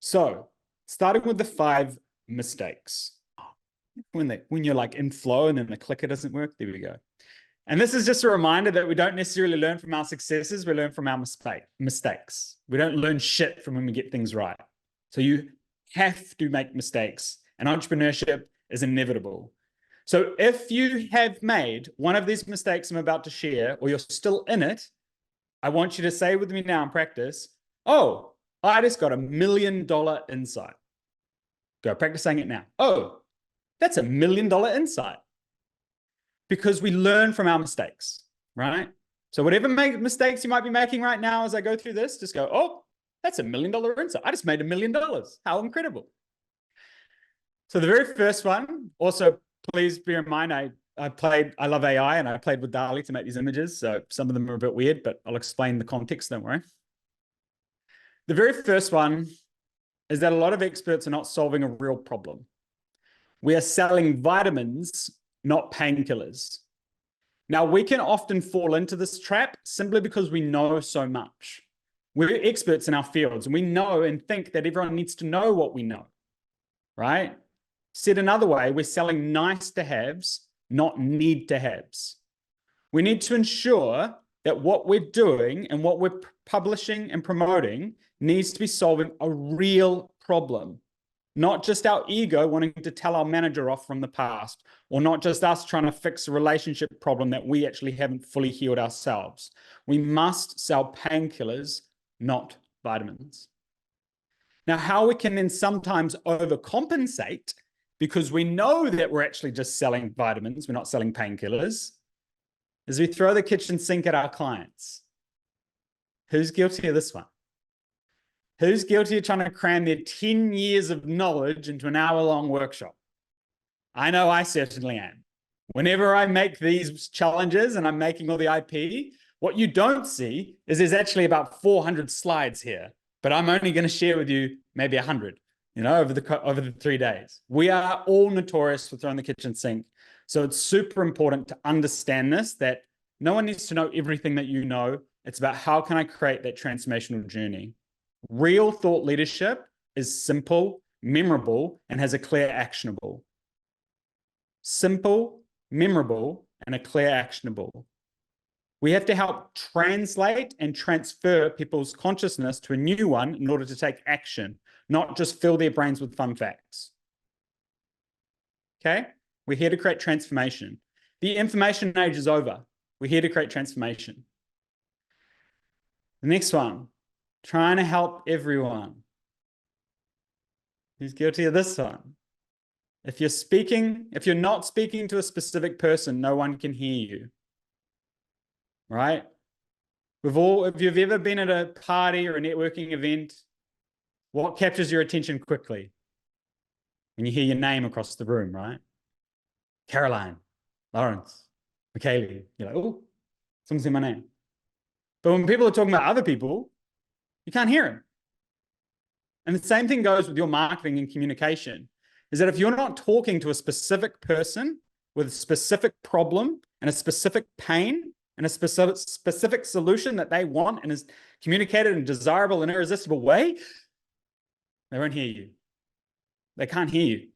So starting with the 5 mistakes. When you're like in flow and then the clicker doesn't work, there we go. And this is just a reminder that we don't necessarily learn from our successes, we learn from our mistakes. We don't learn shit from when we get things right. So you have to make mistakes, and entrepreneurship is inevitable. So if you have made one of these mistakes I'm about to share, or you're still in it, I want you to say with me now in practice, oh, I just got $1 million insight. Go practice saying it now. Oh, that's $1 million insight. Because we learn from our mistakes, right? So whatever mistakes you might be making right now as I go through this, just go, oh, that's $1 million insight. I just made $1 million. How incredible. So the very first one, also, please bear in mind, I love AI and I played with Dalaney to make these images. So some of them are a bit weird, but I'll explain the context, don't worry. The very first one is that a lot of experts are not solving a real problem. We are selling vitamins, not painkillers. Now, we can often fall into this trap simply because we know so much. We're experts in our fields and we know and think that everyone needs to know what we know, right? Said another way, we're selling nice to haves, not need to haves. We need to ensure that what we're doing and what we're publishing and promoting needs to be solving a real problem, not just our ego wanting to tell our manager off from the past, or not just us trying to fix a relationship problem that we actually haven't fully healed ourselves. We must sell painkillers, not vitamins. Now, how we can then sometimes overcompensate, because we know that we're actually just selling vitamins, we're not selling painkillers, is we throw the kitchen sink at our clients. Who's guilty of this one? Who's guilty of trying to cram their 10 years of knowledge into an hour-long workshop? I know I certainly am. Whenever I make these challenges and I'm making all the IP, what you don't see is there's actually about 400 slides here, but I'm only going to share with you maybe 100, over the 3 days. We are all notorious for throwing the kitchen sink. So it's super important to understand this, that no one needs to know everything that you know. It's about how can I create that transformational journey. Real thought leadership is simple, memorable, and has a clear actionable. Simple, memorable, and a clear actionable. We have to help translate and transfer people's consciousness to a new one in order to take action, not just fill their brains with fun facts. Okay? We're here to create transformation. The information age is over. We're here to create transformation. The next one. Trying to help everyone. Who's guilty of this one? If you're not speaking to a specific person, no one can hear you. Right? If you've ever been at a party or a networking event, what captures your attention quickly? When you hear your name across the room, right? Caroline, Lawrence, Michaeli. You're like, oh, someone's in my name. But when people are talking about other people, you can't hear them. And the same thing goes with your marketing and communication, is that if you're not talking to a specific person with a specific problem and a specific pain and a specific solution that they want and is communicated in a desirable and irresistible way, they won't hear you. They can't hear you.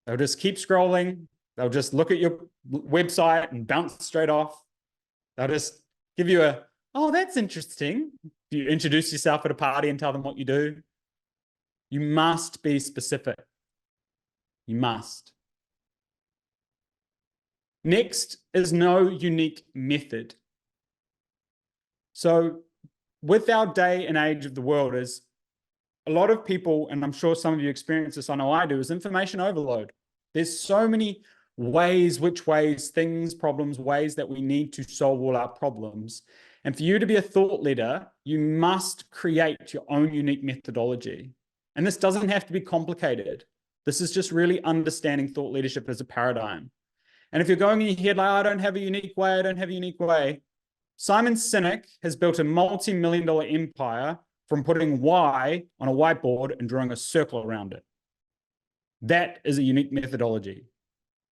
They'll just keep scrolling. They'll just look at your website and bounce straight off. They'll just give you oh, that's interesting. You introduce yourself at a party and tell them what you do. You must be specific. You must. Next is no unique method. So with our day and age of the world, is a lot of people, and I'm sure some of you experience this, I know I do, is information overload. There's so many ways, things, problems, ways that we need to solve all our problems. And for you to be a thought leader, you must create your own unique methodology. And this doesn't have to be complicated. This is just really understanding thought leadership as a paradigm. And if you're going in your head like, I don't have a unique way, Simon Sinek has built a multi-million-dollar empire from putting why on a whiteboard and drawing a circle around it. That is a unique methodology.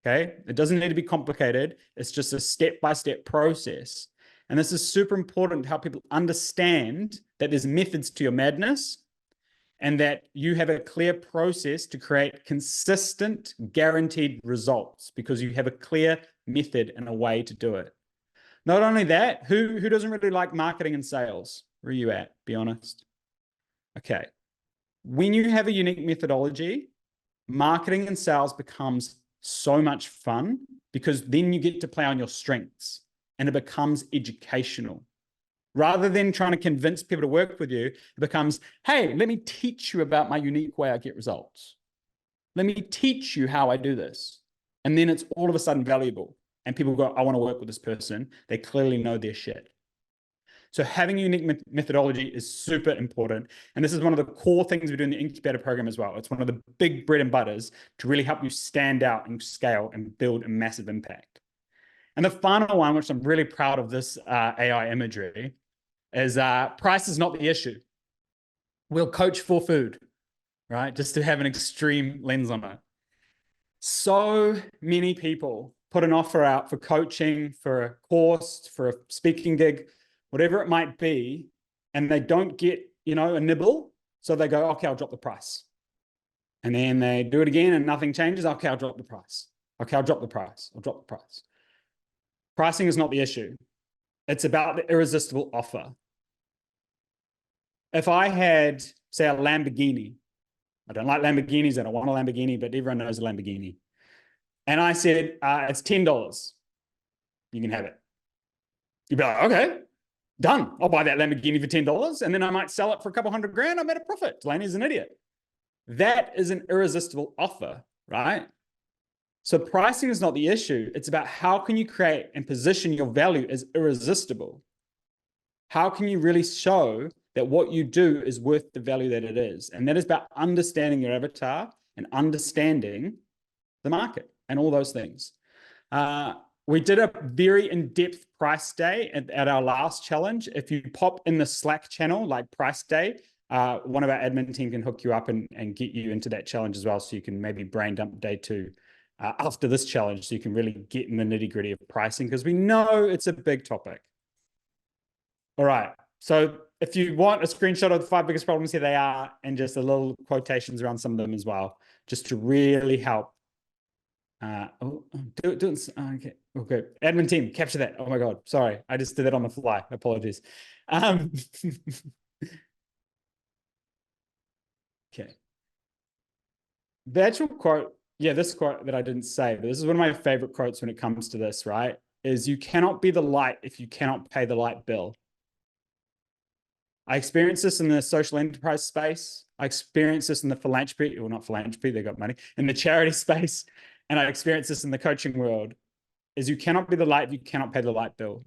Okay? It doesn't need to be complicated. It's just a step-by-step process. And this is super important to help people understand that there's methods to your madness and that you have a clear process to create consistent, guaranteed results because you have a clear method and a way to do it. Not only that, who doesn't really like marketing and sales? Where are you at? Be honest. Okay. When you have a unique methodology, marketing and sales becomes so much fun because then you get to play on your strengths and it becomes educational. Rather than trying to convince people to work with you, it becomes, hey, let me teach you about my unique way I get results. Let me teach you how I do this. And then it's all of a sudden valuable. And people go, I want to work with this person. They clearly know their shit. So having a unique methodology is super important. And this is one of the core things we do in the Incubator program as well. It's one of the big bread and butters to really help you stand out and scale and build a massive impact. And the final one, which I'm really proud of this AI imagery, is price is not the issue. We'll coach for food, right? Just to have an extreme lens on it. So many people put an offer out for coaching, for a course, for a speaking gig, whatever it might be, and they don't get, a nibble. So they go, okay, I'll drop the price. And then they do it again and nothing changes. Okay, I'll drop the price. Okay, I'll drop the price. I'll drop the price. Pricing is not the issue. It's about the irresistible offer. If I had, say, a Lamborghini, I don't like Lamborghinis, I don't want a Lamborghini, but everyone knows a Lamborghini. And I said, it's $10. You can have it. You'd be like, okay, done. I'll buy that Lamborghini for $10 and then I might sell it for a couple $100,000. I made a profit. Dalaney's an idiot. That is an irresistible offer, right? So pricing is not the issue. It's about how can you create and position your value as irresistible? How can you really show that what you do is worth the value that it is? And that is about understanding your avatar and understanding the market and all those things. We did a very in-depth price day at our last challenge. If you pop in the Slack channel, like price day, one of our admin team can hook you up and get you into that challenge as well. So you can maybe brain dump day 2 after this challenge. So you can really get in the nitty gritty of pricing because we know it's a big topic. All right. So if you want a screenshot of the 5 biggest problems, here they are, and just a little quotations around some of them as well, just to really help. Okay. Admin team, capture that. Oh my God. Sorry. I just did that on the fly. Apologies. Okay. The actual quote, this quote that I didn't say, but this is one of my favorite quotes when it comes to this, right? Is you cannot be the light if you cannot pay the light bill. I experienced this in the social enterprise space. I experienced this in the philanthropy, well, not philanthropy, they got money, in the charity space. And I experienced this in the coaching world, is you cannot be the light if you cannot pay the light bill.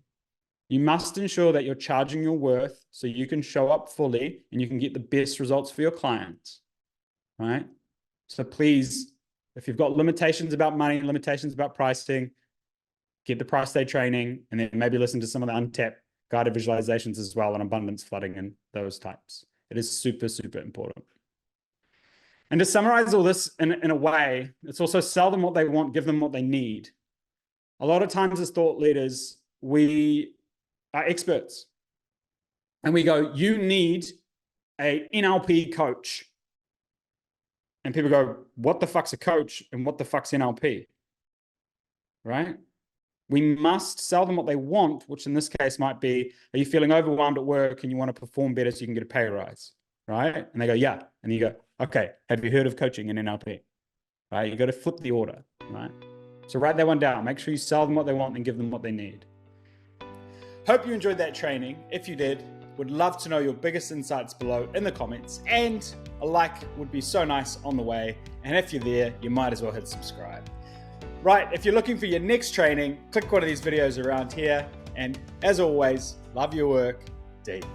You must ensure that you're charging your worth so you can show up fully and you can get the best results for your clients, right? So please, if you've got limitations about money, limitations about pricing, get the price day training, and then maybe listen to some of the Untapped guided visualizations as well on abundance flooding and those types. It is super, super important. And to summarize all this in a way, it's also sell them what they want, give them what they need. A lot of times as thought leaders, we are experts. And we go, you need a NLP coach. And people go, what the fuck's a coach and what the fuck's NLP? Right? We must sell them what they want, which in this case might be, are you feeling overwhelmed at work and you want to perform better so you can get a pay rise? Right? And they go, yeah. And you go, okay, have you heard of coaching in NLP? Right? You got to flip the order, right? So write that one down. Make sure you sell them what they want and give them what they need. Hope you enjoyed that training. If you did, would love to know your biggest insights below in the comments, and a like would be so nice on the way. And if you're there, you might as well hit subscribe. Right, if you're looking for your next training, click one of these videos around here. And as always, love your work deep.